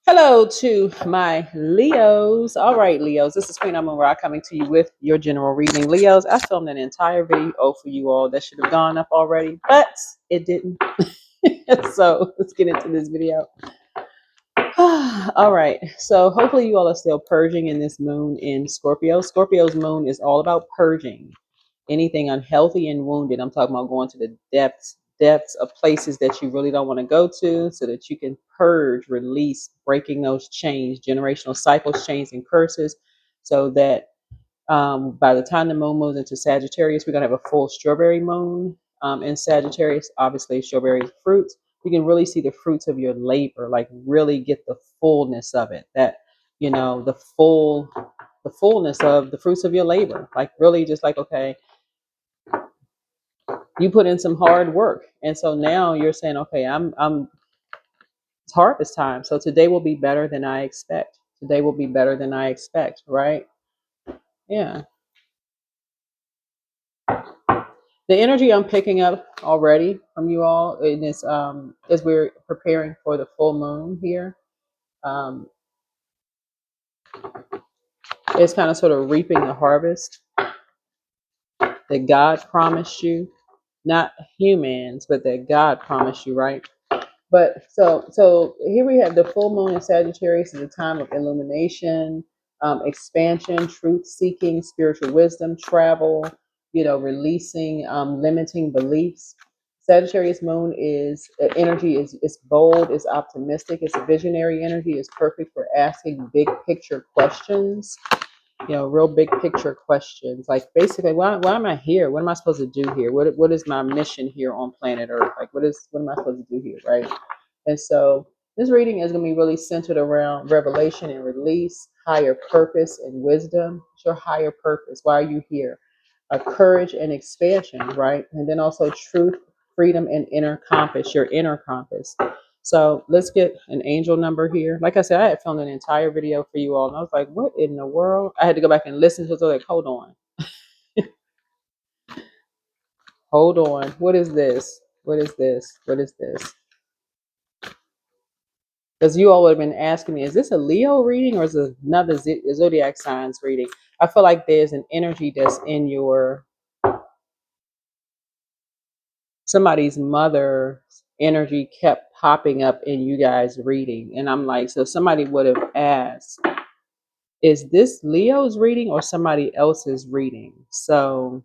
Hello to my Leos. All right, Leos, this is Queen Amun Ra coming to you with your general reading. Leos, I filmed an entire video for you all that should have gone up already, but it didn't. So let's get into this video. All right, so hopefully you all are still purging in this moon in Scorpio. Scorpio's moon is all about purging anything unhealthy and wounded. I'm talking about going to the depths of places that you really don't want to go to so that you can purge, release, breaking those chains, generational cycles, chains, and curses, so that by the time the moon moves into Sagittarius, we're going to have a full strawberry moon in Sagittarius. Obviously, strawberry fruits. You can really see the fruits of your labor, like really get the fullness of it. That, the fullness of the fruits of your labor. Like really just like, okay, you put in some hard work. And so now you're saying, okay, it's harvest time. So today will be better than I expect. Today will be better than I expect, right? Yeah. The energy I'm picking up already from you all in this, as we're preparing for the full moon here, um, is kind of sort of reaping the harvest that God promised you, not humans, but that God promised you, right? But so here we have the full moon in Sagittarius is a time of illumination, expansion, truth seeking, spiritual wisdom, travel, releasing limiting beliefs. Sagittarius moon is energy is bold, is optimistic, it's a visionary energy, is perfect for asking big picture questions, real big picture questions. Like basically, why am I here? What am I supposed to do here? What is my mission here on planet Earth? Like what am I supposed to do here, right? And so this reading is going to be really centered around revelation and release, higher purpose and wisdom. It's your higher purpose. Why are you here? Courage and expansion, right? And then also truth, freedom, and inner compass, your inner compass. So let's get an angel number here. Like I said, I had filmed an entire video for you all, and I was like, what in the world? I had to go back and listen to it. So like, hold on. Hold on. What is this? What is this? What is this? Because you all would have been asking me, is this a Leo reading or is it another zodiac signs reading? I feel like there's an energy that's in your somebody's mother energy kept popping up in you guys reading. And I'm like, so somebody would have asked, is this Leo's reading or somebody else's reading? So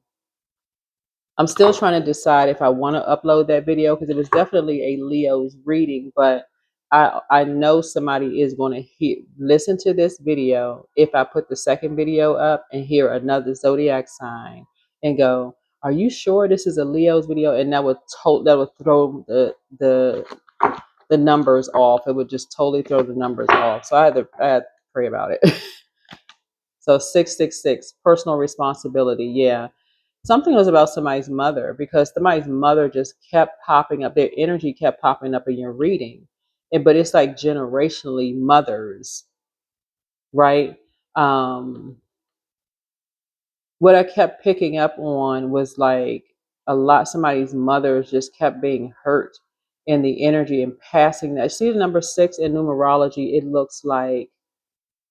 I'm still trying to decide if I want to upload that video because it was definitely a Leo's reading, but I know somebody is going to listen to this video if I put the second video up and hear another zodiac sign and go, "Are you sure this is a Leo's video?" And that would throw the numbers off. It would just totally throw the numbers off. So I had to pray about it. So 666, personal responsibility. Yeah. Something was about somebody's mother because somebody's mother just kept popping up. Their energy kept popping up in your reading. But it's like generationally mothers, right? Um, what I kept picking up on was like somebody's mothers just kept being hurt in the energy and passing that. See the number 6 in numerology, it looks like,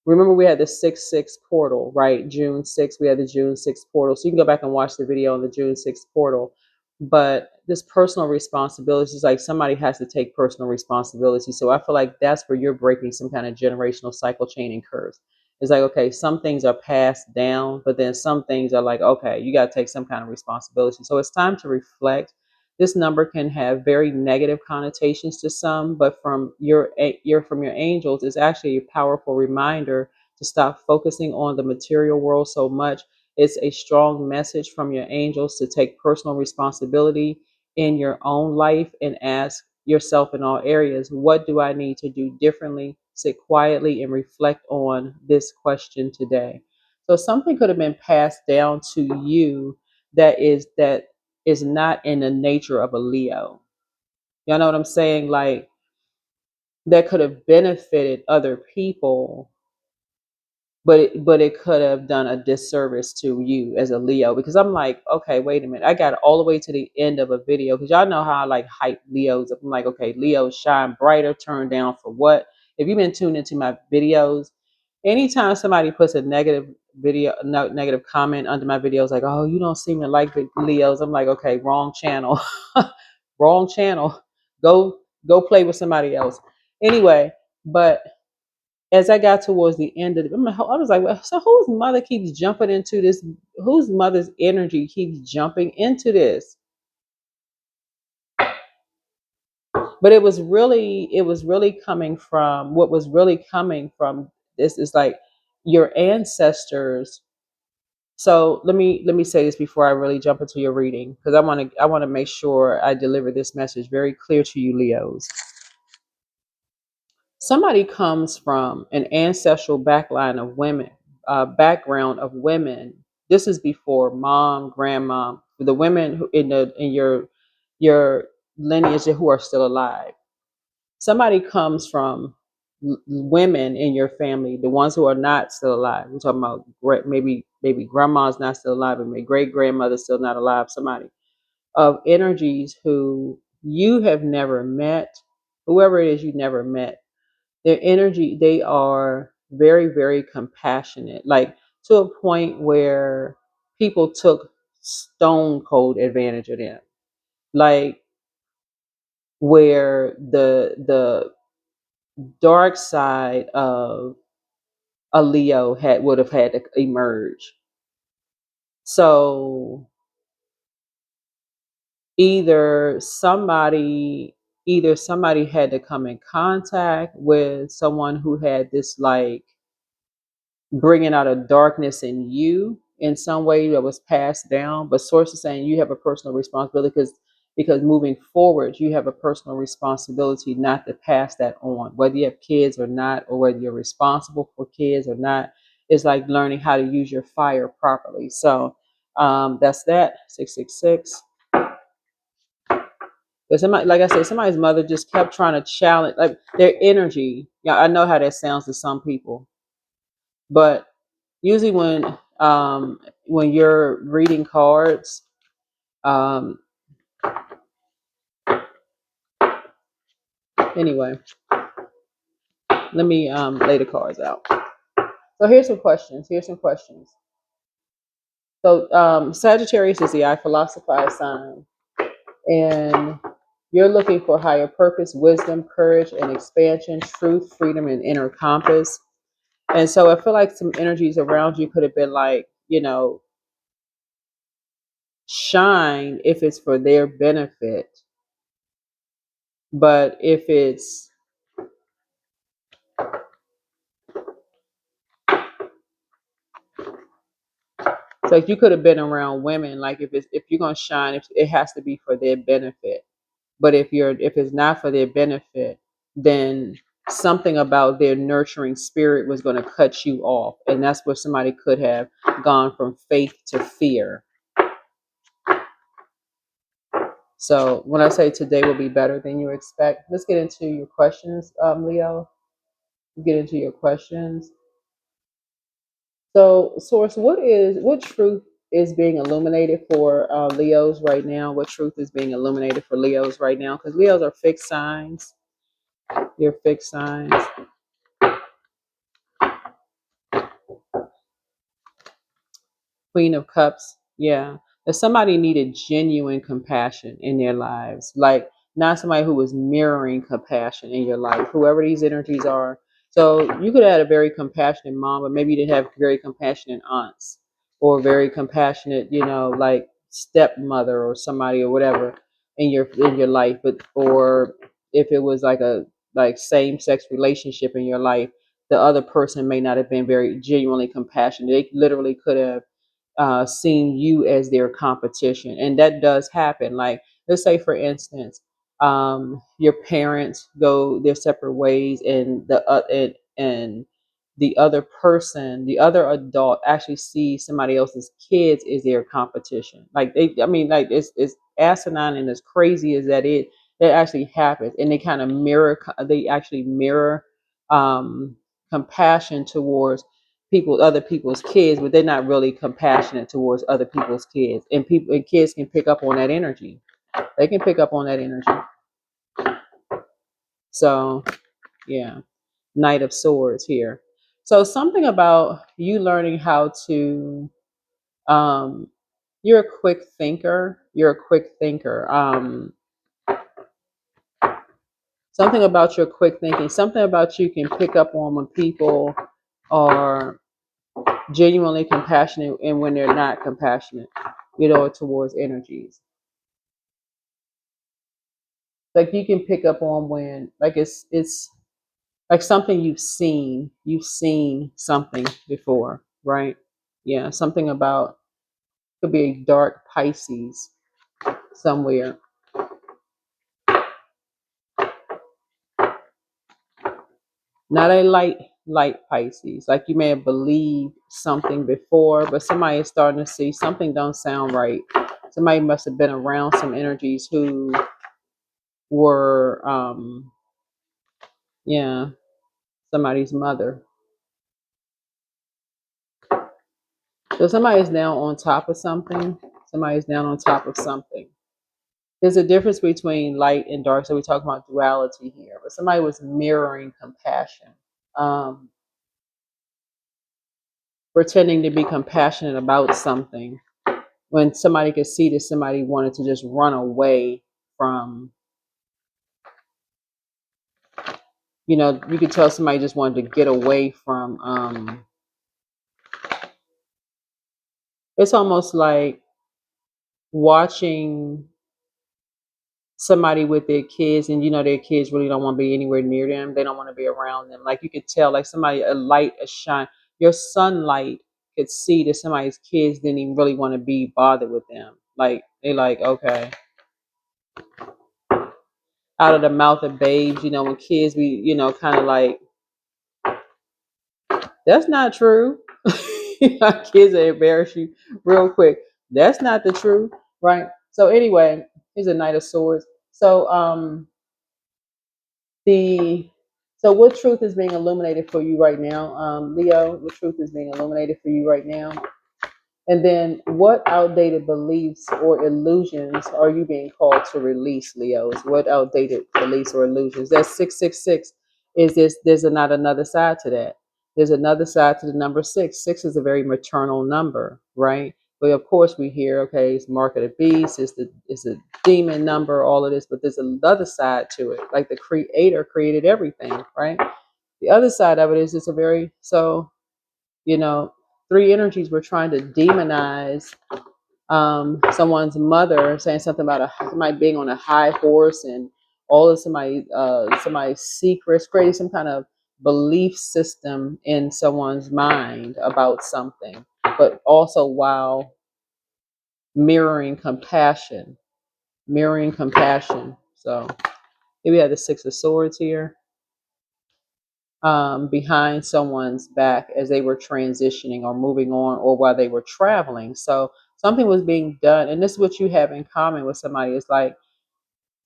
remember we had the 6-6 portal, right? June 6th, we had the June 6th portal. So you can go back and watch the video on the June 6th portal. But this personal responsibility is like somebody has to take personal responsibility. So I feel like that's where you're breaking some kind of generational cycle chain and curves. It's like, okay, some things are passed down, but then some things are like, okay, you got to take some kind of responsibility. So it's time to reflect. This number can have very negative connotations to some, but from your angels, it's actually a powerful reminder to stop focusing on the material world so much. It's a strong message from your angels to take personal responsibility in your own life and ask yourself in all areas, what do I need to do differently? Sit quietly and reflect on this question today. So something could have been passed down to you that is not in the nature of a Leo. Y'all know what I'm saying? Like that could have benefited other people, but it could have done a disservice to you as a Leo, because I'm like, okay, wait a minute. I got all the way to the end of a video because y'all know how I like hype Leos up. I'm like, okay, Leos shine brighter, turn down for what? if you've been tuned into my videos, anytime somebody puts a negative video, no, negative comment under my videos, like, oh, you don't seem to like the Leos. I'm like, okay, wrong channel, wrong channel. Go play with somebody else. Anyway, but as I got towards the end of it, I was like, well, so whose mother keeps jumping into this? Whose mother's energy keeps jumping into this? But it was really coming from what was really coming from this is like your ancestors. So let me say this before I really jump into your reading, because I want to make sure I deliver this message very clear to you, Leos. Somebody comes from an ancestral backline of women, background of women. This is before mom, grandma, the women who in your lineage who are still alive. Somebody comes from women in your family, the ones who are not still alive. We're talking about maybe grandma's not still alive, and my great grandmother's still not alive. Somebody of energies who you have never met, whoever it is you never met. Their energy, they are very, very compassionate, like to a point where people took stone cold advantage of them, like where the dark side of a Leo would have had to emerge. So either somebody either somebody had to come in contact with someone who had this, like, bringing out a darkness in you in some way that was passed down. But source is saying you have a personal responsibility, because moving forward you have a personal responsibility not to pass that on, whether you have kids or not, or whether you're responsible for kids or not. It's like learning how to use your fire properly. So that's that 666. But somebody, like I said, somebody's mother just kept trying to challenge, like, their energy. Yeah, I know how that sounds to some people, but usually when you're reading cards, um anyway, let me lay the cards out. So here's some questions. So Sagittarius is the I philosophize sign, and you're looking for higher purpose, wisdom, courage, and expansion, truth, freedom, and inner compass. And so I feel like some energies around you could have been like, shine if it's for their benefit. But if it's like, you could have been around women, like, if you're gonna shine, it has to be for their benefit. But if it's not for their benefit, then something about their nurturing spirit was going to cut you off, and that's where somebody could have gone from faith to fear. So when I say today will be better than you expect, let's get into your questions, Leo. Get into your questions. So, source, what truth is being illuminated for Leos right now? What truth is being illuminated for Leos right now? Because Leos are fixed signs. You're fixed signs. Queen of Cups. Yeah. If somebody needed genuine compassion in their lives, like not somebody who was mirroring compassion in your life, whoever these energies are. So you could have had a very compassionate mom, but maybe you didn't have very compassionate aunts, or very compassionate, like stepmother or somebody or whatever in your life. But or if it was like a like same sex relationship in your life, the other person may not have been very genuinely compassionate. They literally could have seeing you as their competition, and that does happen. Like, let's say for instance, your parents go their separate ways, and and the other person, the other adult, actually sees somebody else's kids as their competition. Like, like, it's asinine, and as crazy as that actually happens, and they actually mirror um, compassion towards other people's kids, but they're not really compassionate towards other people's kids. And kids can pick up on that energy. They can pick up on that energy. So yeah. Knight of Swords here. So something about you learning how to, um, you're a quick thinker. You're a quick thinker. Something about your quick thinking, something about you can pick up on when people are genuinely compassionate and when they're not compassionate, towards energies. Like you can pick up on when, like it's like something you've seen something before, right? Yeah, something about, could be a dark Pisces somewhere. Not a light Pisces. Like you may have believed something before, but somebody is starting to see something don't sound right. Somebody must have been around some energies who were yeah, somebody's mother. So somebody's now on top of something. Somebody's now on top of something. There's a difference between light and dark. So we talk about duality here. But somebody was mirroring compassion. Um, Pretending to be compassionate about something when somebody could see that somebody wanted to just run away from, you could tell somebody just wanted to get away from, it's almost like watching somebody with their kids and their kids really don't want to be anywhere near them. They don't want to be around them. Like you could tell, like somebody, a light, a shine, your sunlight could see that somebody's kids didn't even really want to be bothered with them. Like they like, okay, out of the mouth of babes, when kids be, kind of like, that's not true. Kids will embarrass you real quick. That's not the truth, right? So anyway, here's a Knight of Swords. So the so what truth is being illuminated for you right now, Leo? What truth is being illuminated for you right now? And then what outdated beliefs or illusions are you being called to release, Leos? What outdated beliefs or illusions? That's 666. Is this, there's not another side to that. There's another side to the number six. Six is a very maternal number, right? But of course we hear, okay, it's mark of the beast, it's a demon number, all of this, but there's another side to it. Like the creator created everything, right? The other side of it is it's a very, so you know, three energies were trying to demonize someone's mother, saying something about somebody being on a high horse and all of somebody's secrets, creating some kind of belief system in someone's mind about something, but also while mirroring compassion. So here we have the Six of Swords here, behind someone's back as they were transitioning or moving on or while they were traveling. So something was being done. And this is what you have in common with somebody. It's like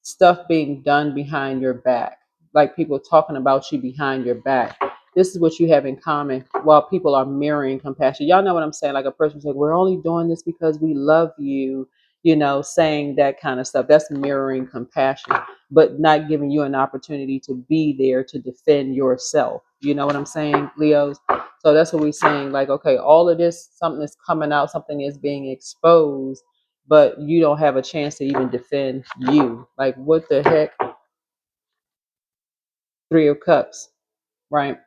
stuff being done behind your back, like people talking about you behind your back. This is what you have in common while people are mirroring compassion. Y'all know what I'm saying? Like a person's like, we're only doing this because we love you, saying that kind of stuff. That's mirroring compassion, but not giving you an opportunity to be there to defend yourself. You know what I'm saying, Leos? So that's what we're saying. Like, okay, all of this, something is coming out, something is being exposed, but you don't have a chance to even defend you. Like, what the heck? Three of Cups, right?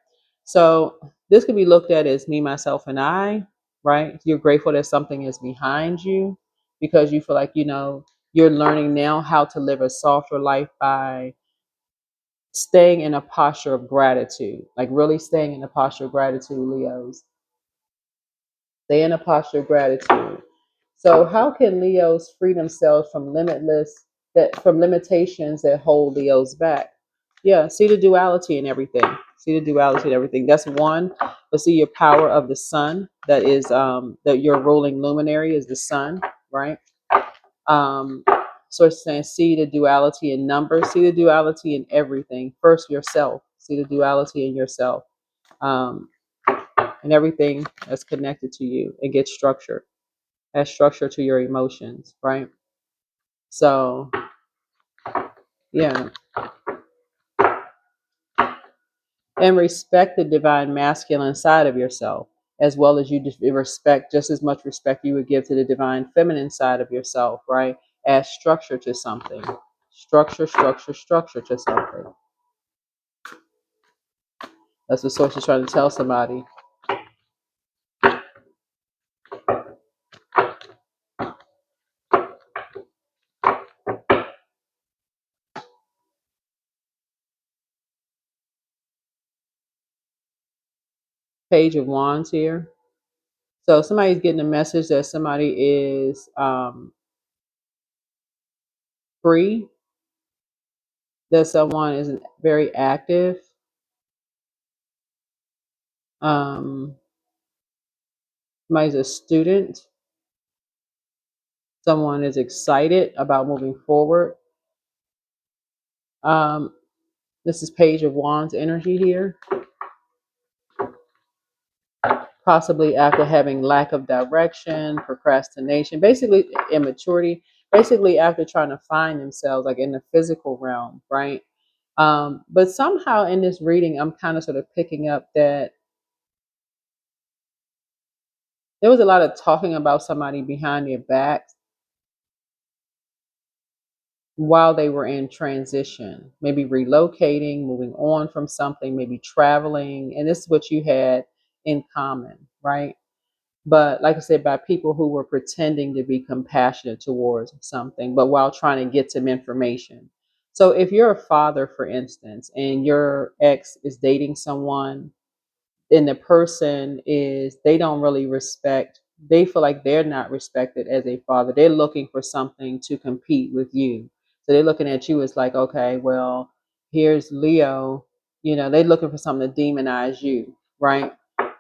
So this could be looked at as me, myself, and I, right? You're grateful that something is behind you because you feel like, you're learning now how to live a softer life by staying in a posture of gratitude, like really staying in a posture of gratitude, Leos. Stay in a posture of gratitude. So how can Leos free themselves from limitations that hold Leos back? Yeah, see the duality in everything. See the duality in everything. That's one. But see your power of the sun. That is that your ruling luminary is the sun, right? Um, so it's saying see the duality in numbers, see the duality in everything. First yourself. See the duality in yourself. Um, and everything that's connected to you. It gets structured. Has structure to your emotions, right? So yeah. and respect the divine masculine side of yourself, as well as you just respect just as much respect you would give to the divine feminine side of yourself, right? As structure to something. Structure to something. That's what source is trying to tell somebody. Page of Wands here. So somebody's getting a message that somebody is free, that someone is very active. Um, Somebody's a student. Someone is excited about moving forward. Um, this is Page of Wands energy here. Possibly after having lack of direction, procrastination, basically immaturity, basically after trying to find themselves like in the physical realm, right? But somehow in this reading, I'm kind of sort of picking up that there was a lot of talking about somebody behind their back while they were in transition, maybe relocating, moving on from something, maybe traveling. And this is what you had in common, right? But like I said, by people who were pretending to be compassionate towards something, but while trying to get some information. So if you're a father, for instance, and your ex is dating someone, and the person is, they don't really respect, they feel like they're not respected as a father. They're looking for something to compete with you. So they're looking at you as like, okay, well, here's Leo, they're looking for something to demonize you, right?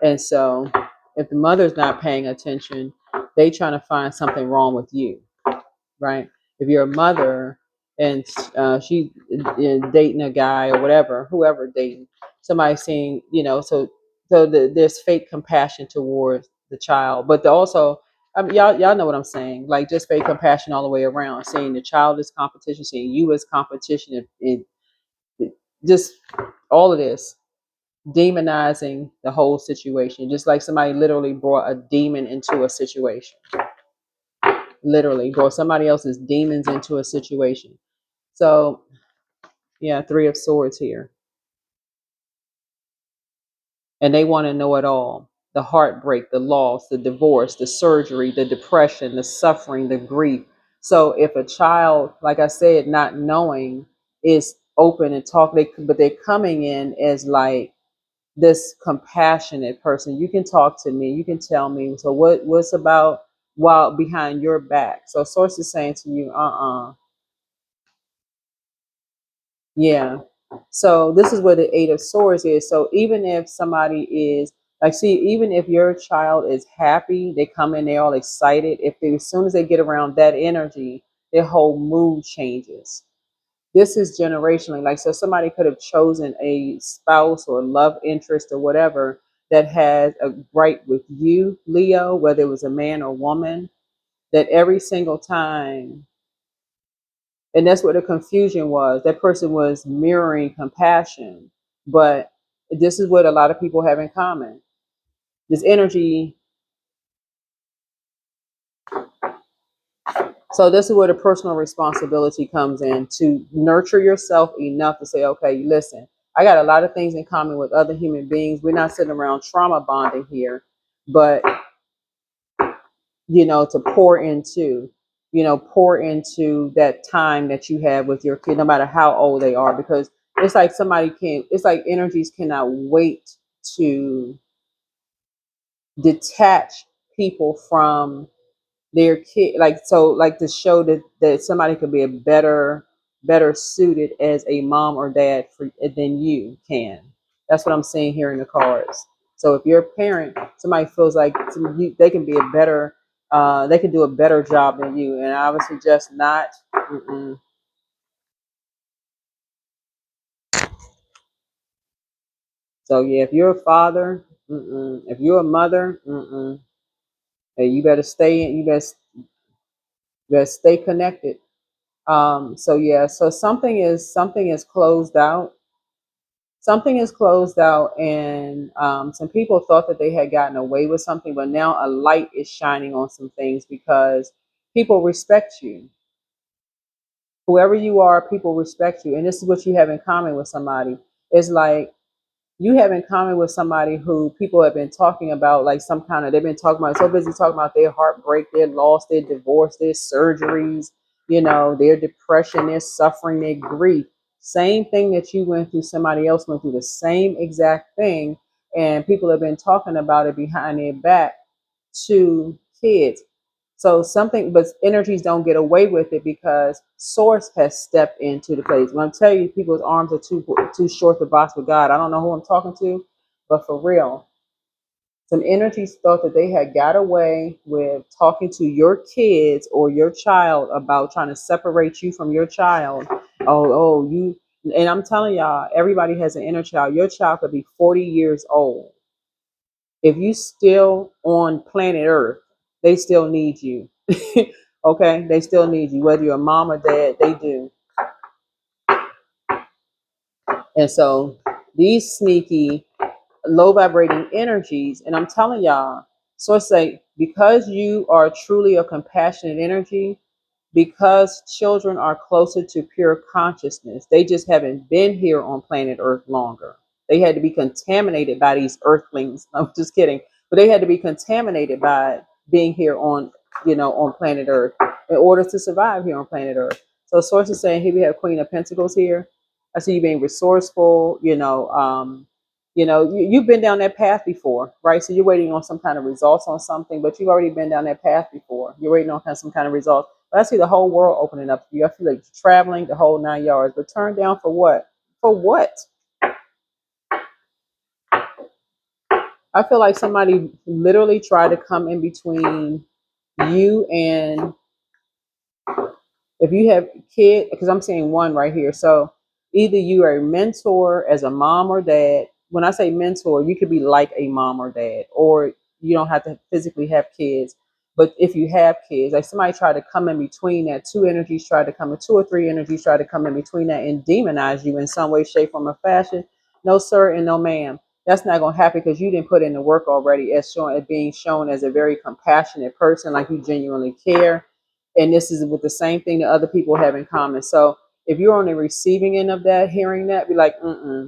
And so if the mother's not paying attention, they trying to find something wrong with you, right? If you're a mother and she dating a guy or whatever, whoever dating somebody, seeing, there's fake compassion towards the child, but also, y'all know what I'm saying, like just fake compassion all the way around, seeing the child as competition, seeing you as competition, just all of this demonizing the whole situation, just like somebody literally brought a demon into a situation, literally brought somebody else's demons into a situation. So yeah, Three of Swords here. And they want to know it all: the heartbreak, the loss, the divorce, the surgery, the depression, the suffering, the grief. So if a child, like I said, not knowing, is open and talk, but they're coming in as like this compassionate person. You can talk to me, you can tell me. So what's about while behind your back? So source is saying to you, yeah. So this is where the Eight of Swords is. So even if somebody is like, see, even if your child is happy, they come in, they're all excited. If they, as soon as they get around that energy, their whole mood changes. This is generationally. Like, so somebody could have chosen a spouse or love interest or whatever that had a gripe with you, Leo, whether it was a man or woman, that every single time, and that's what the confusion was. That person was mirroring compassion, but this is what a lot of people have in common. This energy. So this is where the personal responsibility comes in, to nurture yourself enough to say, okay, listen, I got a lot of things in common with other human beings. We're not sitting around trauma bonding here, but to pour into that time that you have with your kid, no matter how old they are, because it's like it's like energies cannot wait to detach people from their kid, like, so like to show that somebody could be a better suited as a mom or dad than you can. That's what I'm seeing here in the cards. So if you're a parent, somebody feels like they can be a better, they can do a better job than you, and I would suggest not. Mm-mm. So yeah, if you're a father, if you're a mother, hey, you better stay in. You better stay connected. So yeah, so something is closed out. something is closed out, and some people thought that they had gotten away with something, but now a light is shining on some things because people respect you. Whoever you are, people respect you, and this is what you have in common with somebody. It's like you have in common with somebody who people have been talking about, like some kind of, they've been talking about, so busy talking about their heartbreak, their loss, their divorce, their surgeries, their depression, their suffering, their grief. Same thing that you went through, somebody else went through the same exact thing. And people have been talking about it behind their back to kids. So something, but energies don't get away with it because Source has stepped into the place. When I'm telling you, people's arms are too short to box with God. I don't know who I'm talking to, but for real, some energies thought that they had got away with talking to your kids or your child about trying to separate you from your child. You, and I'm telling y'all, everybody has an inner child. Your child could be 40 years old. If you still on planet Earth, they still need you. Okay, they still need you, whether you're a mom or dad, they do. And so these sneaky, low vibrating energies, and I'm telling y'all, so it's like because you are truly a compassionate energy, because children are closer to pure consciousness. They just haven't been here on planet Earth longer. They had to be contaminated by these earthlings. I'm just kidding. But they had to be contaminated by being here on planet Earth in order to survive here on planet Earth. So Source is saying, here we have Queen of Pentacles here. I see you being resourceful, you've been down that path before, right? So you're waiting on some kind of results on something, but you've already been down that path before. You're waiting on some kind of results. But I see the whole world opening up for you. I feel like you're traveling the whole 9 yards, but turned down for what? For what? I feel like somebody literally tried to come in between you and, if you have kids, because I'm seeing one right here. So either you are a mentor as a mom or dad. When I say mentor, you could be like a mom or dad, or you don't have to physically have kids. But if you have kids, like somebody tried to come in between that, two energies tried to come in, two or three energies tried to come in between that and demonize you in some way, shape, form, or fashion. No, sir, and no, ma'am. That's not going to happen because you didn't put in the work already, as being shown as a very compassionate person, like you genuinely care, and this is with the same thing that other people have in common. So if you're on the receiving end of that, hearing that, be like,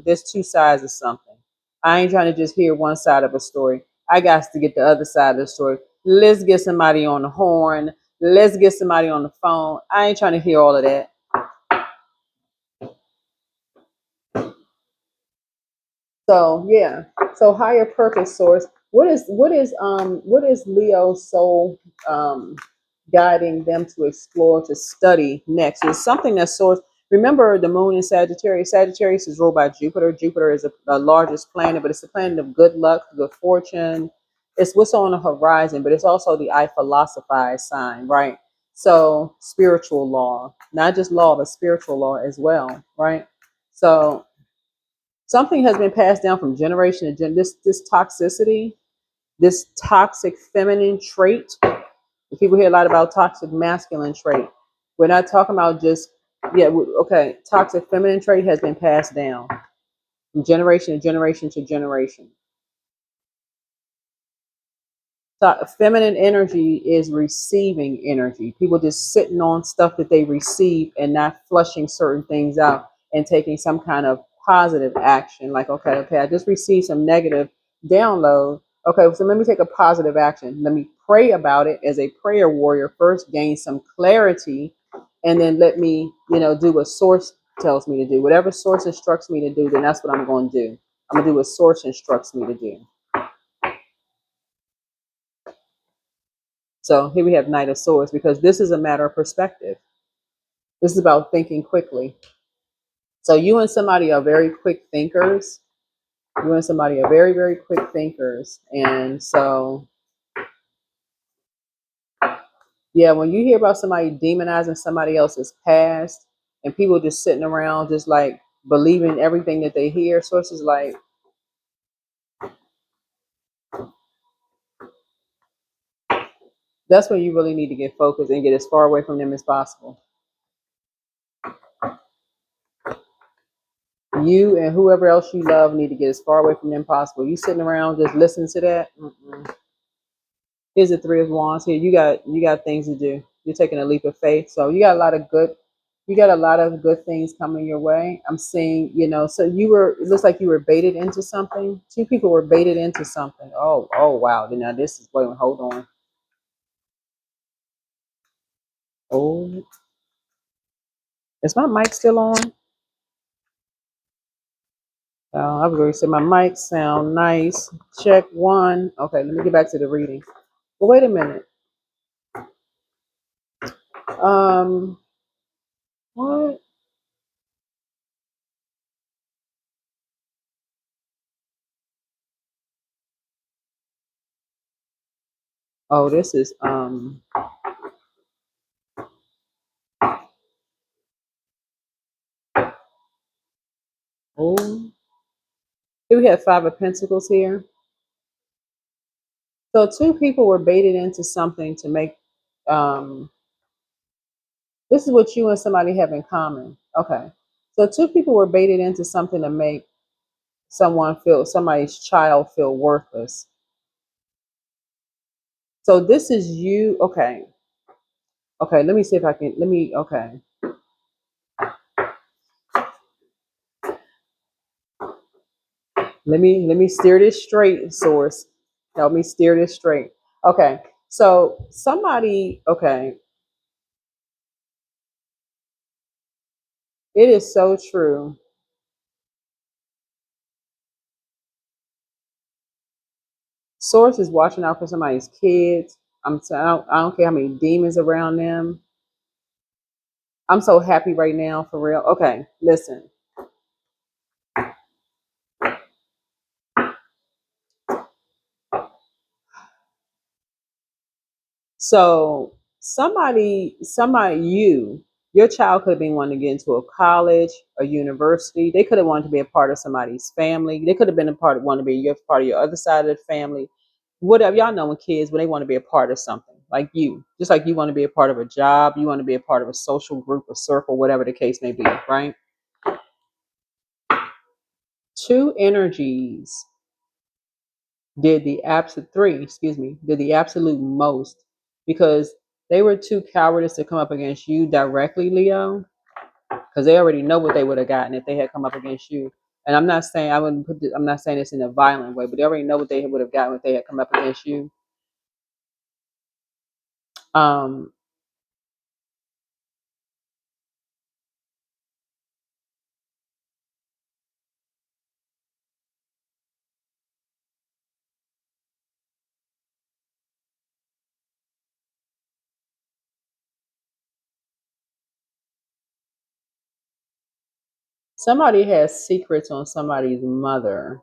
there's two sides of something. I ain't trying to just hear one side of a story. I got to get the other side of the story. Let's get somebody on the horn. Let's get somebody on the phone. I ain't trying to hear all of that. So yeah. So higher purpose Source. What is Leo's soul guiding them to explore, to study next? It's something that's Source. Remember the moon in Sagittarius. Sagittarius is ruled by Jupiter. Jupiter is the largest planet, but it's the planet of good luck, good fortune. It's what's on the horizon, but it's also the I philosophize sign, right? So spiritual law, not just law, but spiritual law as well, right? So something has been passed down from generation to this toxicity, this toxic feminine trait. People hear a lot about toxic masculine trait. We're not talking about just, okay, toxic feminine trait has been passed down from generation to generation to generation. So feminine energy is receiving energy. People just sitting on stuff that they receive and not flushing certain things out and taking some kind of positive action. Like, okay, I just received some negative download. Okay, so let me take a positive action. Let me pray about it as a prayer warrior first, gain some clarity, and then let me, do what Source tells me to do. Whatever Source instructs me to do, then that's what I'm going to do. I'm going to do what Source instructs me to do. So here we have Knight of Swords, because this is a matter of perspective. This is about thinking quickly. So you and somebody are very quick thinkers. You and somebody are very, very quick thinkers. And so, yeah, when you hear about somebody demonizing somebody else's past and people just sitting around just like believing everything that they hear, sources like, that's when you really need to get focused and get as far away from them as possible. You and whoever else you love need to get as far away from them possible. You sitting around just listening to that. Mm-mm. Here's the three of wands. Here you got things to do. You're taking a leap of faith. So you got a lot of good things coming your way. I'm seeing, so it looks like you were baited into something. Two people were baited into something. Oh wow. Now this is, wait, hold on. Oh, is my mic still on? I was going to say my mic sound nice. Check one. Okay, let me get back to the reading. But wait a minute. Um, what? Oh, this is oh. Here we have Five of Pentacles here. So two people were baited into something to make um this is what you and somebody have in common. Okay. So two people were baited into something to make somebody's child feel worthless. So this is you. Okay. Okay, let me see if I can okay. Let me steer this straight, source. Help me steer this straight. Okay. So somebody, okay, it is so true. Source is watching out for somebody's kids. I don't care how many demons around them. I'm so happy right now, for real. Okay, listen. So your child could have been wanting to get into a college, a university. They could have wanted to be a part of somebody's family. They could have been want to be part of your other side of the family. Whatever, y'all know, when kids, when they want to be a part of something, like you, just like you want to be a part of a job, you want to be a part of a social group, a circle, whatever the case may be, right? Two energies did the absolute three, excuse me, did the absolute most, because they were too cowardice to come up against you directly, Leo, because they already know what they would have gotten if they had come up against you. And I'm not saying I'm not saying this in a violent way, but they already know what they would have gotten if they had come up against you. Um, Somebody has secrets on somebody's mother,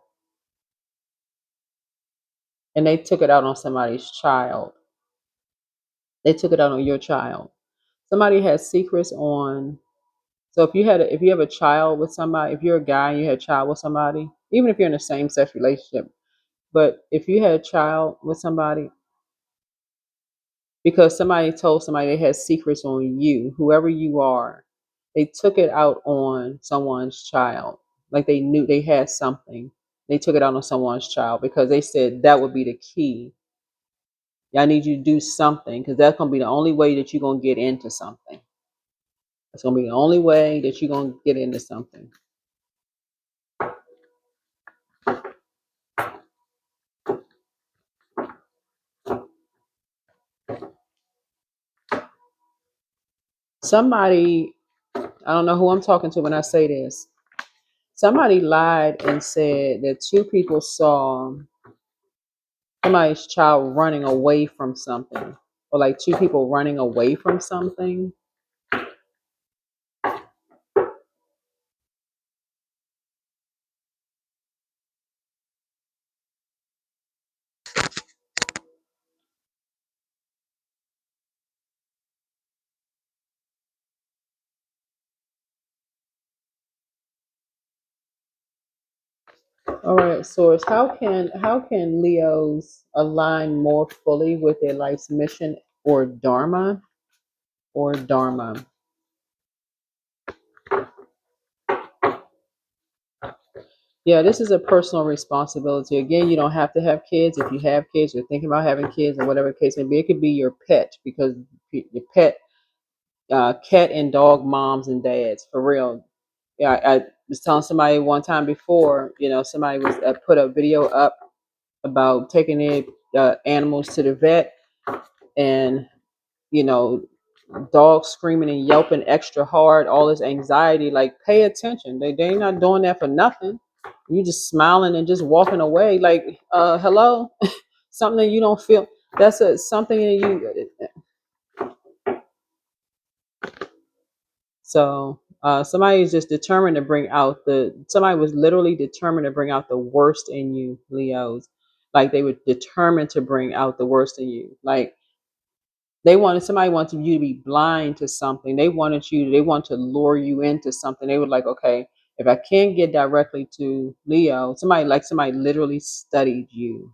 and they took it out on somebody's child. They took it out on your child. Somebody has secrets on. So if you have a child with somebody, if you're a guy and you had a child with somebody, even if you're in a same sex relationship, but if you had a child with somebody, because somebody told somebody they had secrets on you, whoever you are, they took it out on someone's child. Like they knew they had something. They took it out on someone's child because they said that would be the key. I need you to do something because that's gonna be the only way that you're gonna get into something. It's gonna be the only way that you're gonna get into something. Somebody, I don't know who I'm talking to when I say this. Somebody lied and said that two people saw somebody's child running away from something, or like two people running away from something. All right, source. How can Leos align more fully with their life's mission or dharma or dharma? Yeah, this is a personal responsibility. Again, you don't have to have kids. If you have kids, you're thinking about having kids, or whatever the case may be, it could be your pet, because your pet, cat and dog moms and dads, for real. Yeah, I was telling somebody one time before, somebody was put a video up about taking their animals to the vet, and you know, dogs screaming and yelping extra hard, all this anxiety. Like, pay attention. They not doing that for nothing. You just smiling and just walking away. Like, hello, something that you don't feel. That's something that you. So somebody is just determined to bring out the. Somebody was literally determined to bring out the worst in you, Leos. Like, they were determined to bring out the worst in you. Like, somebody wanted you to be blind to something. They want to lure you into something. They were like, okay, if I can't get directly to Leo, somebody literally studied you,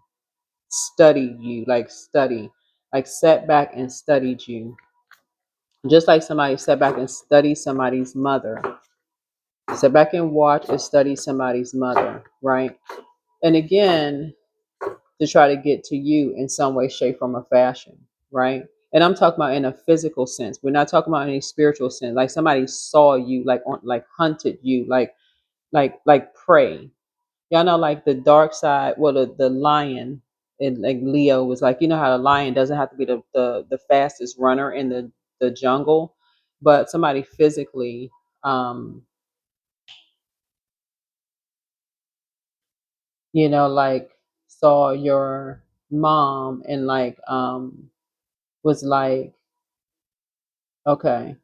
like sat back and studied you. Just like somebody sat back and studied somebody's mother. Sit back and watch and study somebody's mother, right? And again, to try to get to you in some way, shape, form, or fashion, right? And I'm talking about in a physical sense. We're not talking about any spiritual sense. Like, somebody saw you, like hunted you, like prey. Y'all know, like the dark side. Well, the lion, and like Leo was like, how the lion doesn't have to be the fastest runner in the jungle, but somebody physically, um, like saw your mom and was like, okay,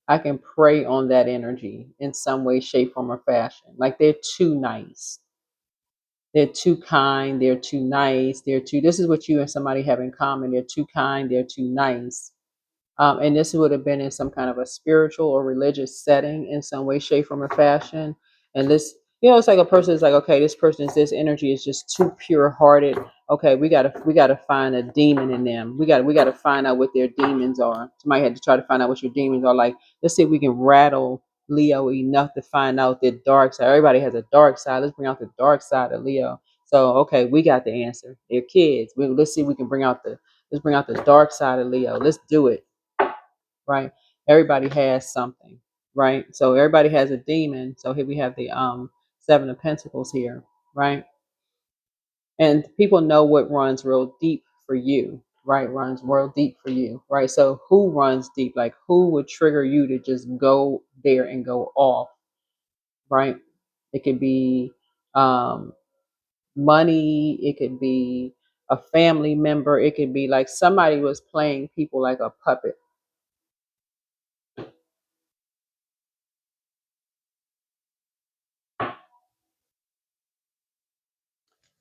I can prey on that energy in some way, shape, form, or fashion. Like, they're too nice. They're too kind. They're too nice. This is what you and somebody have in common. They're too kind. They're too nice. And this would have been in some kind of a spiritual or religious setting in some way, shape, form, or fashion. And this, it's like a person is like, okay, this energy is just too pure hearted. Okay, we gotta find a demon in them. We gotta find out what their demons are. Somebody had to try to find out what your demons are. Like, let's see if we can rattle Leo enough to find out their dark side. Everybody has a dark side. Let's bring out the dark side of Leo. So, okay, we got the answer. They're kids. Let's see if we can let's bring out the dark side of Leo. Let's do it, right? Everybody has something, right? So everybody has a demon. So here we have the Seven of Pentacles here, right? And people know what runs real deep for you, right? Runs real deep for you, right? So who runs deep? Like, who would trigger you to just go there and go off, right? It could be um, money. It could be a family member. It could be like somebody was playing people like a puppet.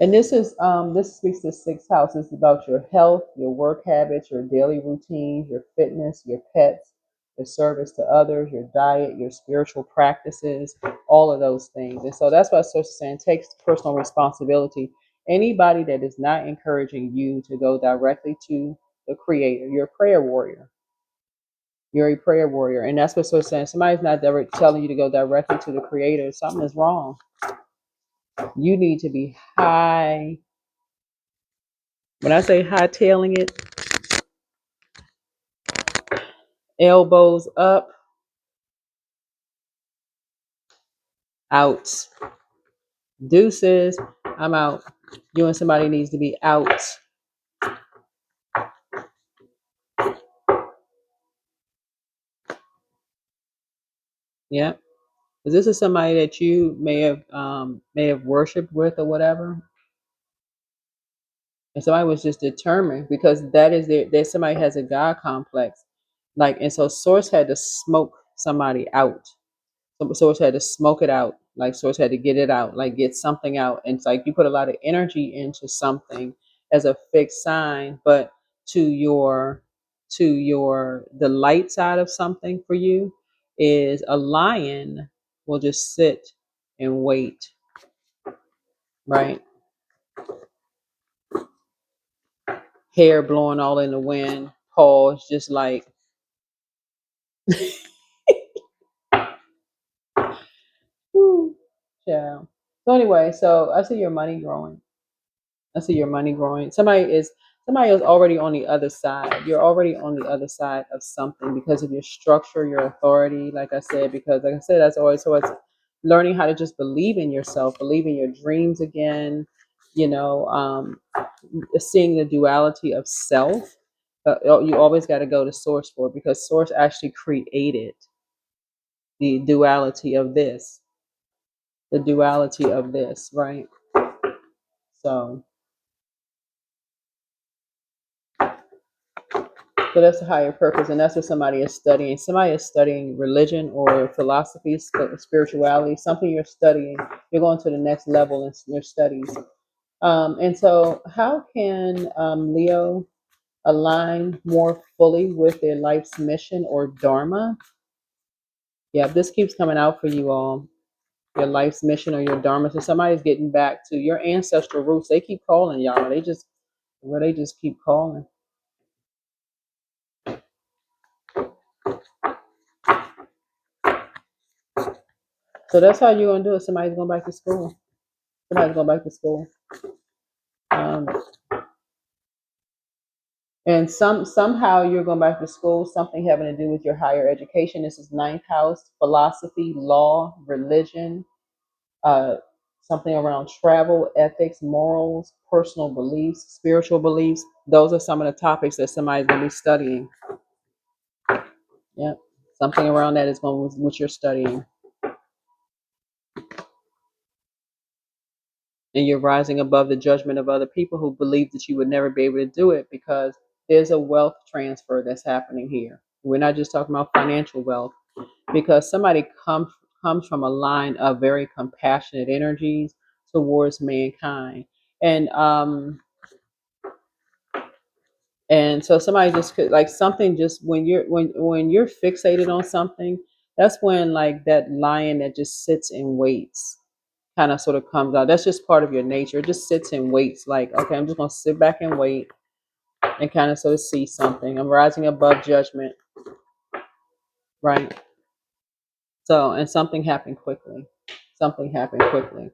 And this speaks to sixth house. It's about your health, your work habits, your daily routines, your fitness, your pets, your service to others, your diet, your spiritual practices, all of those things. And so that's why Source is saying takes personal responsibility. Anybody that is not encouraging you to go directly to the creator, you're a prayer warrior. You're a prayer warrior. And that's what Source is saying. Somebody's not telling you to go directly to the creator. Something is wrong. You need to be high. When I say hightailing it, elbows up, out. Deuces, I'm out. You and somebody needs to be out. Yeah. Because this is somebody that you may have worshipped with or whatever. And somebody was just determined, because that somebody has a God complex. Like, and so Source had to smoke somebody out. Source had to smoke it out. Like, Source had to get it out, like get something out. And it's like you put a lot of energy into something as a fixed sign, but to your the light side of something for you is a lion will just sit and wait, right? Hair blowing all in the wind, paws just like whew, child. So anyway, so I see your money growing. I see your money growing. Somebody is already on the other side. You're already on the other side of something because of your structure, your authority, like I said, because like I said, that's always so it's learning how to just believe in yourself, believe in your dreams again, you know, seeing the duality of self. You always got to go to source for it because source actually created the duality of this, the duality of this, right? So So that's a higher purpose, and that's what somebody is studying. Somebody is studying religion or philosophy, spirituality, something you're studying. You're going to the next level in your studies. And so, how can Leo align more fully with their life's mission or dharma? Yeah, this keeps coming out for you all. Your life's mission or your dharma. So somebody's getting back to your ancestral roots. They keep calling y'all. They just keep calling. So that's how you're gonna do it. Somebody's going back to school. Somebody's going back to school. Um, and somehow you're going back to school, something having to do with your higher education. This is ninth house, philosophy, law, religion, uh, something around travel, ethics, morals, personal beliefs, spiritual beliefs. Those are some of the topics that somebody's going to be studying. Yeah, something around that is going with what you're studying. And you're rising above the judgment of other people who believe that you would never be able to do it because there's a wealth transfer that's happening here. We're not just talking about financial wealth because somebody comes from a line of very compassionate energies towards mankind. And and so somebody just could like something just when you're fixated on something, that's when like that lion that just sits and waits kind of sort of comes out. That's just part of your nature. It just sits and waits, like, okay, I'm just gonna sit back and wait and kind of sort of see something. I'm rising above judgment, right? So, and something happened quickly. Something happened quickly.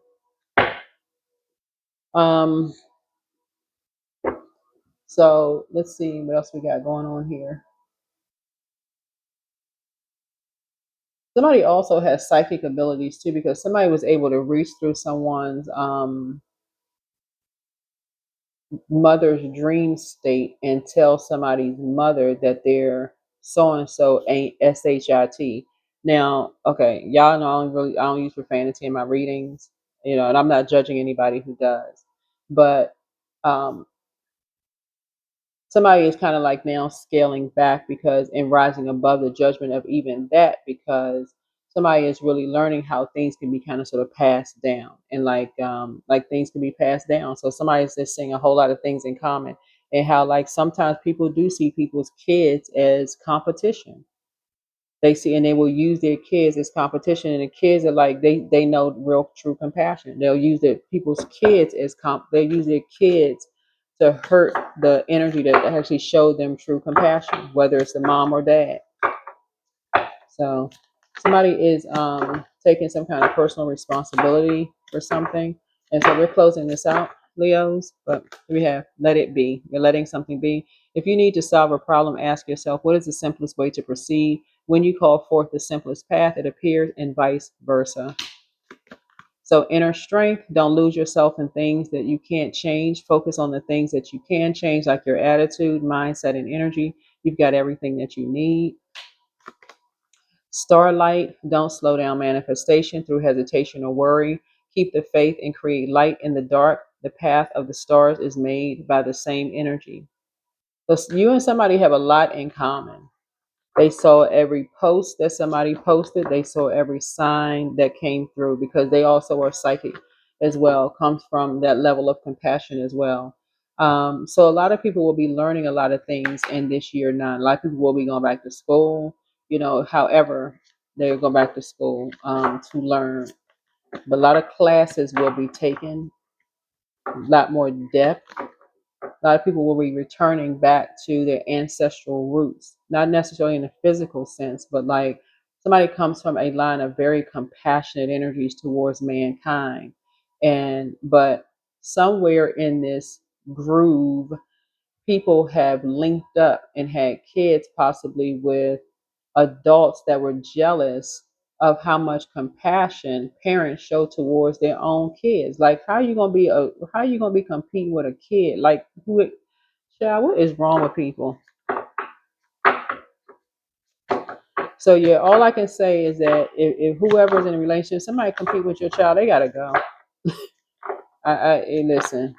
Um, so let's see what else we got going on here. Somebody also has psychic abilities too, because somebody was able to reach through someone's mother's dream state and tell somebody's mother that they're so and so ain't shit. Now, okay, y'all know I don't use profanity in my readings, you know, and I'm not judging anybody who does, but um, somebody is kind of like now scaling back because and rising above the judgment of even that because somebody is really learning how things can be kind of sort of passed down and like things can be passed down. So somebody's just seeing a whole lot of things in common and how like sometimes people do see people's kids as competition. They see and they will use their kids as competition and the kids are like they know real true compassion. They'll use their people's kids as they use their kids to hurt the energy that actually showed them true compassion, whether it's the mom or dad. So somebody is taking some kind of personal responsibility for something. And so we're closing this out, Leos, but we have let it be. You're letting something be. If you need to solve a problem, ask yourself, what is the simplest way to proceed? When you call forth the simplest path, it appears, and vice versa. So inner strength, don't lose yourself in things that you can't change. Focus on the things that you can change, like your attitude, mindset, and energy. You've got everything that you need. Starlight, don't slow down manifestation through hesitation or worry. Keep the faith and create light in the dark. The path of the stars is made by the same energy. So you and somebody have a lot in common. They saw every post that somebody posted. They saw every sign that came through because they also are psychic as well, comes from that level of compassion as well. So a lot of people will be learning a lot of things in this year nine. A lot of people will be going back to school, you know, however, they'll go back to school to learn. But a lot of classes will be taken, a lot more depth. A lot of people will be returning back to their ancestral roots, not necessarily in a physical sense, but like somebody comes from a line of very compassionate energies towards mankind. But somewhere in this groove, people have linked up and had kids, possibly with adults that were jealous of how much compassion parents show towards their own kids. Like, how you gonna be competing with a kid? Like, child, what is wrong with people? So yeah, all I can say is that if whoever's in a relationship, somebody compete with your child, they gotta go. Listen,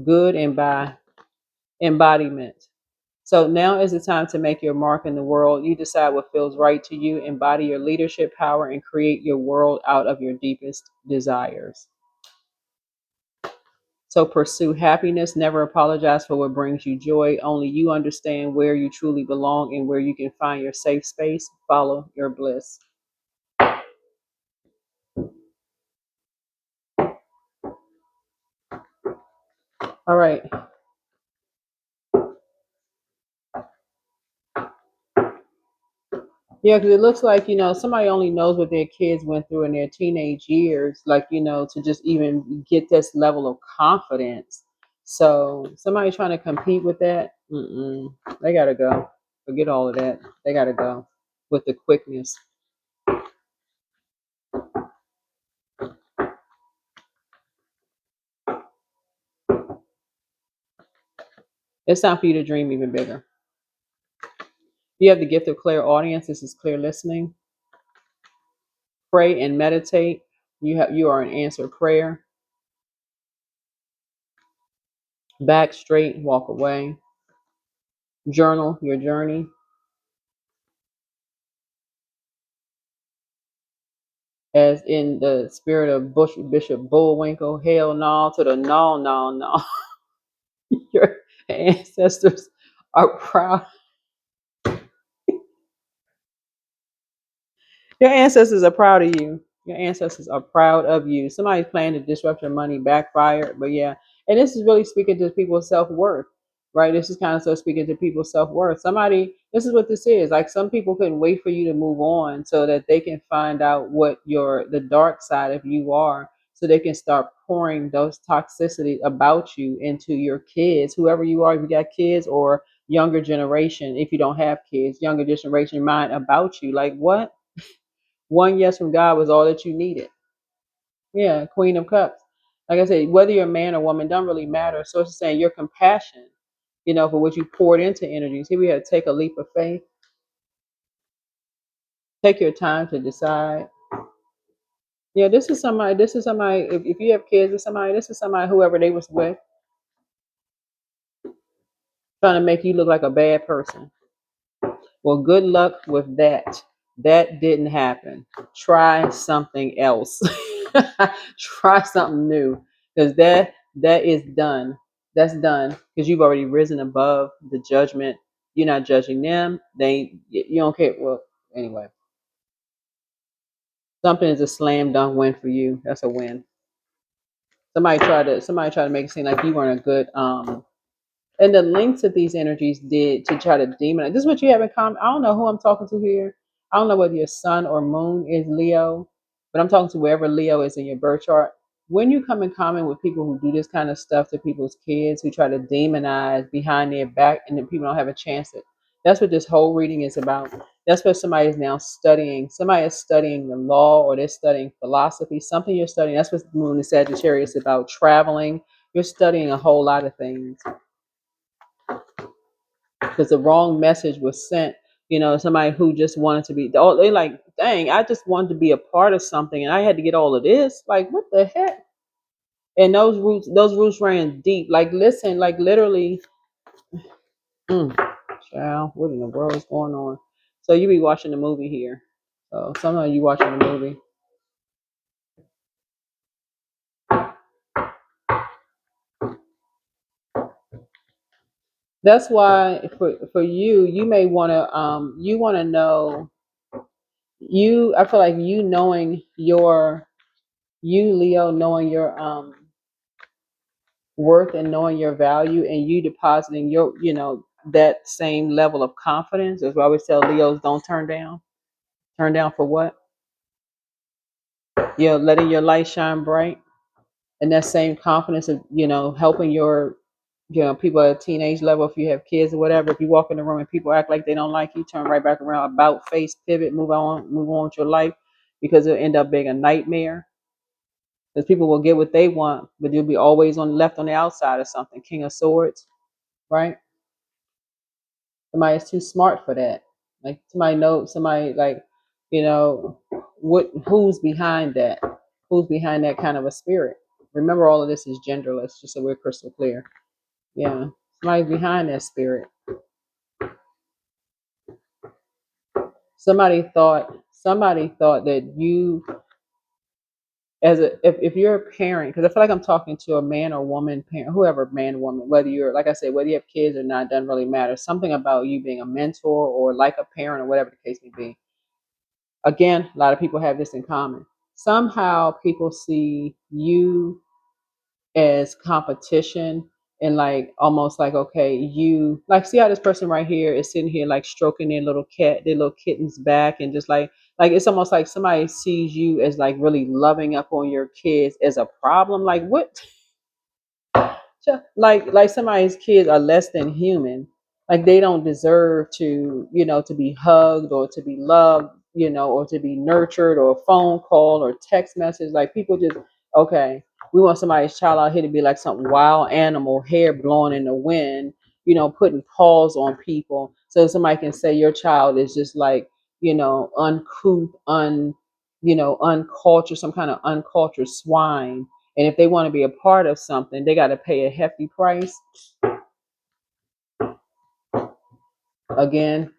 good and by embodiment. So now is the time to make your mark in the world. You decide what feels right to you, embody your leadership power, and create your world out of your deepest desires. So pursue happiness. Never apologize for what brings you joy. Only you understand where you truly belong and where you can find your safe space. Follow your bliss. All right. Yeah, because it looks like, somebody only knows what their kids went through in their teenage years, like, to just even get this level of confidence. So somebody trying to compete with that, they got to go. Forget all of that. They got to go with the quickness. It's time for you to dream even bigger. You have the gift of clear audience. This is clear listening. Pray and meditate. You are an answered prayer. Back straight, walk away. Journal your journey. As in the spirit of Bishop Bullwinkle, hell no to the no, no, no. Your ancestors are proud. Your ancestors are proud of you. Your ancestors are proud of you. Somebody's planning to disrupt your money backfired, but yeah. And this is really speaking to people's self worth, right? This is kind of so speaking to people's self worth. This is what this is. Like, some people couldn't wait for you to move on so that they can find out what the dark side of you are, so they can start pouring those toxicity about you into your kids, whoever you are, if you got kids, or younger generation, if you don't have kids, younger generation mind about you. Like, what? One yes from God was all that you needed. Yeah, Queen of Cups. Like I said, whether you're a man or woman, don't really matter. So it's saying your compassion, for what you poured into energies. Here we have to take a leap of faith. Take your time to decide. Yeah, this is somebody, if you have kids with somebody, this is somebody, whoever they was with, trying to make you look like a bad person. Well, good luck with that. That didn't happen. Try something else. Try something new, because that is done. That's done, because you've already risen above the judgment. You're not judging them. You don't care. Well, anyway, something is a slam dunk win for you. That's a win. Somebody tried to make it seem like you weren't a good and the links that these energies did to try to demonize. This is what you have in common. I don't know who I'm talking to here. I don't know whether your sun or moon is Leo, but I'm talking to wherever Leo is in your birth chart. When you come in common with people who do this kind of stuff to people's kids, who try to demonize behind their back, and then people don't have a chance at, that's what this whole reading is about. That's what somebody is now studying. Somebody is studying the law, or they're studying philosophy, something you're studying. That's what the moon in Sagittarius is about, traveling. You're studying a whole lot of things, because the wrong message was sent. Somebody who just wanted to be, oh, they like, dang, I just wanted to be a part of something, and I had to get all of this. Like, what the heck? And those roots ran deep. Like, listen, like, literally, child, what in the world is going on? So you be watching the movie here. So sometimes you watching the movie. That's why for you, you may want to you want to know, I feel like you Leo, knowing your worth and knowing your value, and you depositing your that same level of confidence. As I always tell Leos, don't turn down. Turn down for what? letting your light shine bright, and that same confidence of helping your people at a teenage level. If you have kids or whatever, if you walk in the room and people act like they don't like you, turn right back around, about face, pivot, move on with your life, because it'll end up being a nightmare. Because people will get what they want, but you'll be always left on the outside of something. King of Swords, right? Somebody's too smart for that. Like somebody like, who's behind that? Who's behind that kind of a spirit? Remember, all of this is genderless, just so we're crystal clear. Yeah, somebody's behind that spirit. Somebody thought that you, if you're a parent, because I feel like I'm talking to a man or woman parent, whoever, man or woman, whether you're, like I said, whether you have kids or not, doesn't really matter. Something about you being a mentor or like a parent or whatever the case may be. Again, a lot of people have this in common. Somehow people see you as competition, and like almost like, okay, you like, see how this person right here is sitting here like stroking their little kitten's back, and just like it's almost like somebody sees you as like really loving up on your kids as a problem. Like, what? Like somebody's kids are less than human. Like they don't deserve to be hugged or to be loved, or to be nurtured, or a phone call or text message. Like people just, okay, we want somebody's child out here to be like some wild animal, hair blowing in the wind, putting paws on people, so somebody can say your child is just like, uncouth, uncultured, some kind of uncultured swine. And if they want to be a part of something, they got to pay a hefty price. Again,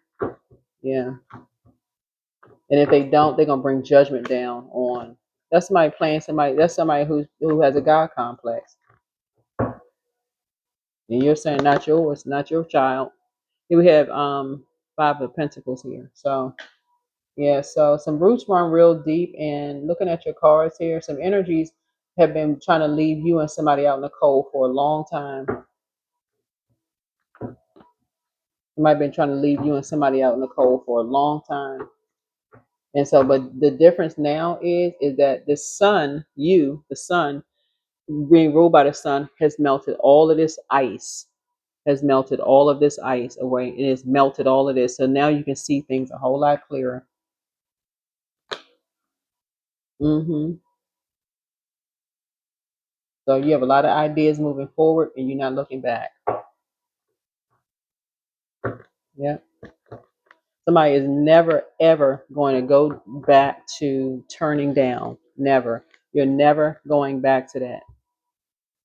yeah. And if they don't, they're gonna bring judgment down on. That's somebody playing somebody. That's somebody who has a God complex. And you're saying not yours, not your child. Here we have Five of Pentacles here. So yeah, so some roots run real deep. And looking at your cards here, some energies have been trying to leave you and somebody out in the cold for a long time. You might have been trying to leave you and somebody out in the cold for a long time. And so, but the difference now is that the sun, the sun, being ruled by the sun, has melted all of this ice, has melted all of this ice away. It has melted all of this. So now you can see things a whole lot clearer. hmm So you have a lot of ideas moving forward, and you're not looking back. Yeah. Somebody is never, ever going to go back to turning down. Never. You're never going back to that.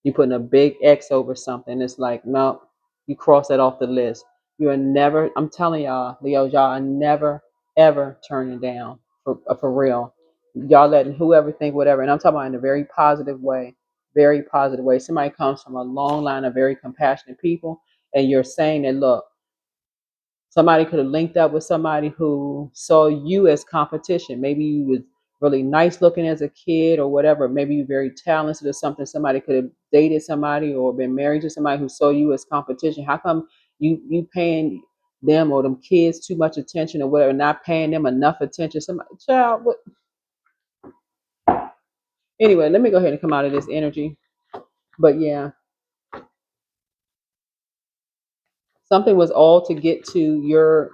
You're putting a big X over something. It's like, no, you cross that off the list. You are never, I'm telling y'all, Leos, y'all are never, ever turning down for real. Y'all letting whoever think whatever. And I'm talking about in a very positive way. Very positive way. Somebody comes from a long line of very compassionate people, and you're saying that, look, somebody could have linked up with somebody who saw you as competition. Maybe you was really nice looking as a kid or whatever. Maybe you're very talented or something. Somebody could have dated somebody or been married to somebody who saw you as competition. How come you paying them or them kids too much attention or whatever, not paying them enough attention? Somebody, child, what? Anyway, let me go ahead and come out of this energy. But yeah, something was all to get to your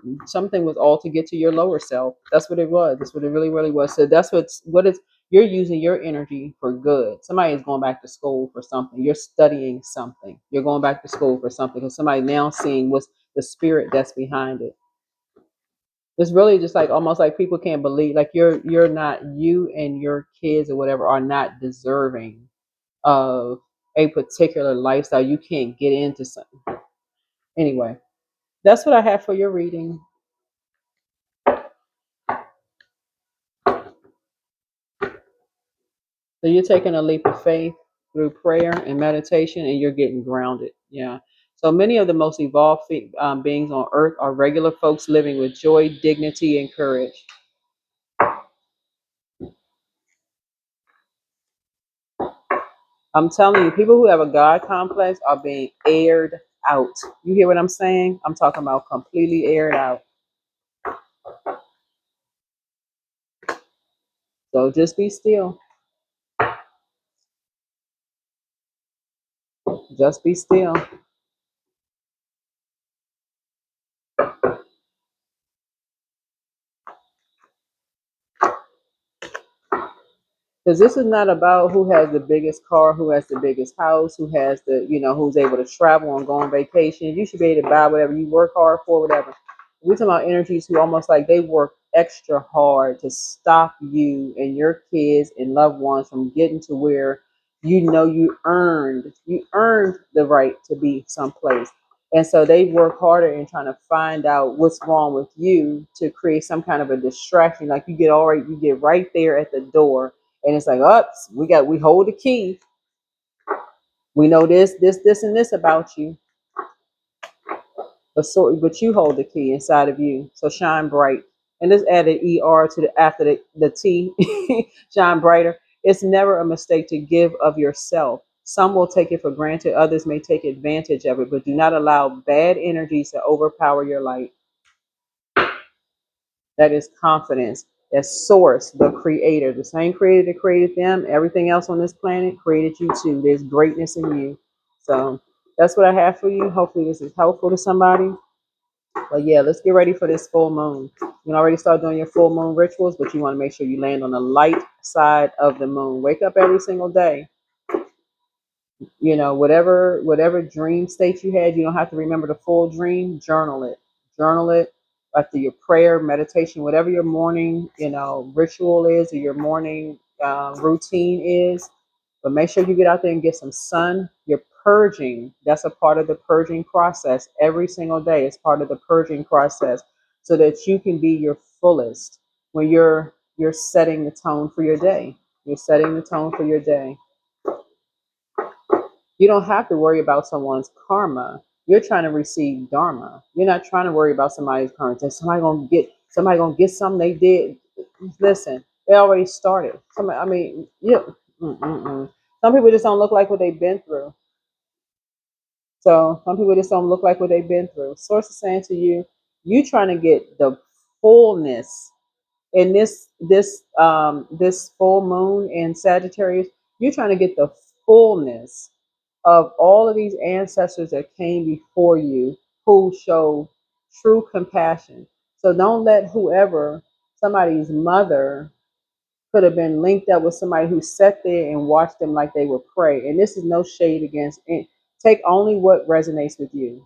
lower self. That's what it was. That's what it really, really was. So that's what it's you're using your energy for good. Somebody is going back to school for something. You're studying something. You're going back to school for something, because somebody now seeing what's the spirit that's behind it. It's really just like almost like people can't believe, like you're not, you and your kids or whatever are not deserving of a particular lifestyle. You can't get into something. Anyway, that's what I have for your reading. So you're taking a leap of faith through prayer and meditation, and you're getting grounded. Yeah. So many of the most evolved beings on earth are regular folks living with joy, dignity, and courage. I'm telling you, people who have a God complex are being aired out. You hear what I'm saying? I'm talking about completely aired out. So just be still. Just be still. Because this is not about who has the biggest car, who has the biggest house, who has the, who's able to travel and go on vacation. You should be able to buy whatever you work hard for, whatever. We're talking about energies who almost like they work extra hard to stop you and your kids and loved ones from getting to where you earned the right to be someplace. And so they work harder in trying to find out what's wrong with you to create some kind of a distraction. Like you get right there at the door and it's like, oh, we hold the key. We know this, and this about you. But you hold the key inside of you. So shine bright. And let's add an ER to the after the T. Shine brighter. It's never a mistake to give of yourself. Some will take it for granted, others may take advantage of it, but do not allow bad energies to overpower your light. That is confidence. That's source, the creator. The same creator that created them, everything else on this planet created you too. There's greatness in you. So that's what I have for you. Hopefully this is helpful to somebody. But yeah, let's get ready for this full moon. You can already start doing your full moon rituals, but you want to make sure you land on the light side of the moon. Wake up every single day. Whatever dream state you had, you don't have to remember the full dream. Journal it after your prayer, meditation, whatever your morning ritual is, or your morning routine is. But make sure you get out there and get some sun. You're purging. That's a part of the purging process. Every single day is part of the purging process, so that you can be your fullest when you're setting the tone for your day. You're setting the tone for your day. You don't have to worry about someone's karma. You're trying to receive dharma. You're not trying to worry about somebody's karma. Somebody gonna get something they did. Listen, they already started. Somebody, I mean, some people just don't look like what they've been through. So some people just don't look like what they've been through. Source is saying to you, you trying to get the fullness in this full moon in Sagittarius. You're trying to get the fullness of all of these ancestors that came before you who show true compassion. So don't let somebody's mother could have been linked up with somebody who sat there and watched them like they would pray. And this is no shade against it. Take only what resonates with you.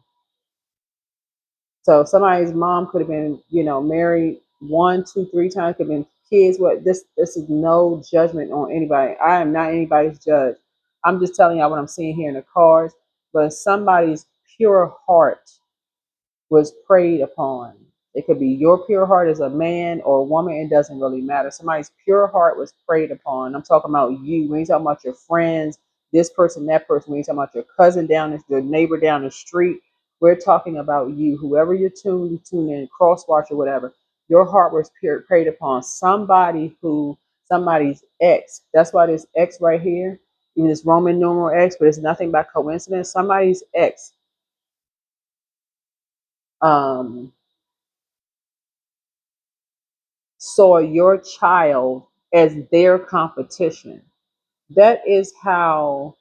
So somebody's mom could have been, married one, two, three times, could have been kids. What this is no judgment on anybody. I am not anybody's judge. I'm just telling y'all what I'm seeing here in the cards. But somebody's pure heart was preyed upon. It could be your pure heart as a man or a woman. It doesn't really matter. Somebody's pure heart was preyed upon. I'm talking about you. We ain't talking about your friends, this person, that person. We ain't talking about your cousin your neighbor down the street. We're talking about you. Whoever you tune in, cross watch or whatever. Your heart was preyed upon. Somebody's ex. That's why this X right here, in this Roman numeral X, but it's nothing by coincidence. Somebody's ex. Um, saw your child as their competition. That is how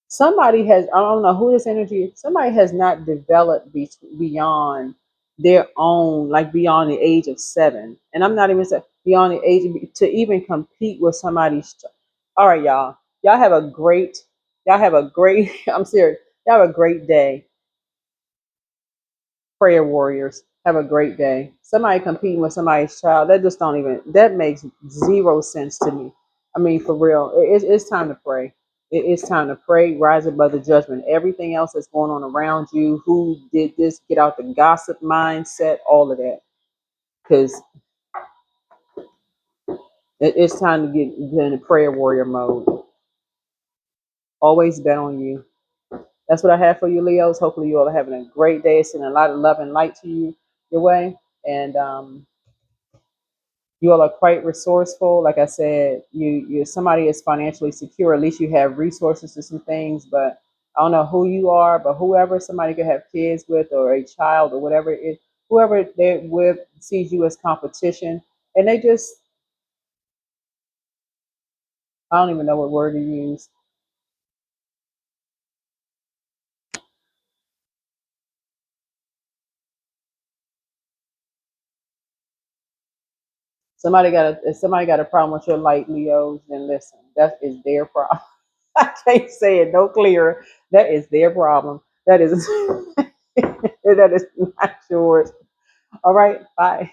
somebody has, I don't know who this energy is, somebody has not developed beyond their own, like beyond the age of 7. And I'm not even saying beyond the age to even compete with somebody's. All right, y'all. Y'all have a great, I'm serious. Y'all have a great day. Prayer warriors. Have a great day. Somebody competing with somebody's child, that makes zero sense to me. I mean, for real, it's time to pray. It is time to pray, rise above the judgment. Everything else that's going on around you, who did this, get out the gossip mindset, all of that. Because it's time to get in the prayer warrior mode. Always bet on you. That's what I have for you, Leos. Hopefully, you all are having a great day. Sending a lot of love and light to you your way. And you all are quite resourceful. Like I said, you somebody is financially secure. At least you have resources to some things. But I don't know who you are, but whoever somebody could have kids with or a child or whatever it is, whoever they're with sees you as competition, and they just, I don't even know what word to use. If somebody got a problem with your light, Leos, then listen, that is their problem. I can't say it no clearer. That is their problem. That is that is not yours. All right, bye.